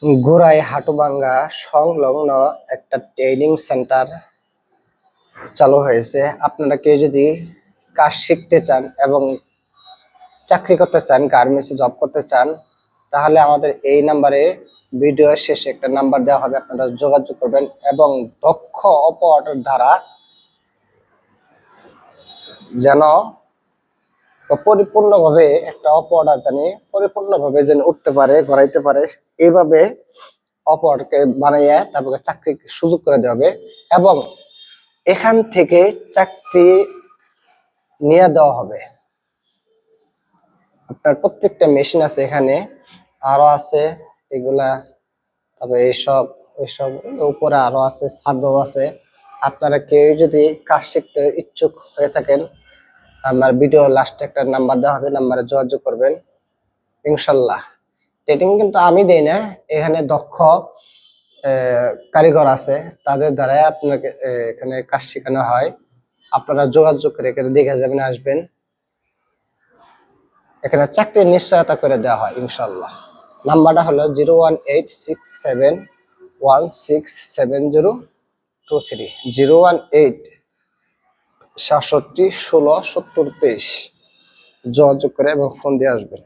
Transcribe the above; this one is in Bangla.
গোড়াই হাটুভাঙ্গা সংলগ্ন একটা ট্রেনিং সেন্টার চালু হয়েছে। আপনারা কেউ যদি কাজ শিখতে চান এবং চাকরি করতে চান, গার্মেন্টসে জব করতে চান, তাহলে আমাদের এই নাম্বারে ভিডিওর শেষে একটা নাম্বার দেওয়া হবে, আপনারা যোগাযোগ করবেন এবং দক্ষ অপারেটর দ্বারা যেন পরিপূর্ণভাবে একটা অপারেটর জানি পরিপূর্ণভাবে যেন উঠতে পারে, গড়াইতে পারে, এইভাবে অপারেটরকে বানাইয়া তারপরে চাকরির সুযোগ করে দেওয়া হবে এবং এখান থেকে চাকরি নিয়ে দেওয়া হবে। আপনার প্রত্যেকটা মেশিন আছে এখানে, আরো আছে এগুলা, তবে এইসব উপরে আরো আছে, ছাদও আছে। আপনারা কেউ যদি কাজ শিখতে ইচ্ছুক হয়ে থাকেন, আমার ভিডিও লাস্টে একটা নাম্বার দেওয়া হবে, নাম্বারে যোগাযোগ করবেন ইনশাল্লাহ। ট্রেনিং কিন্তু আমি দেই না, এখানে দক্ষ কারিগর আছে, তাদের দ্বারাই আপনাকে এখানে কাজ শেখানো হয়। আপনারা যোগাযোগ করে এখানে দেখে যাবেন, আসবেন। এখানে চাকরির নিশ্চয়তা করে দেওয়া হয় ইনশাল্লাহ। নাম্বারটা হলো 01867167023, 01867167023। যোগাযোগ করে এবং ফোন দিয়ে আসবেন।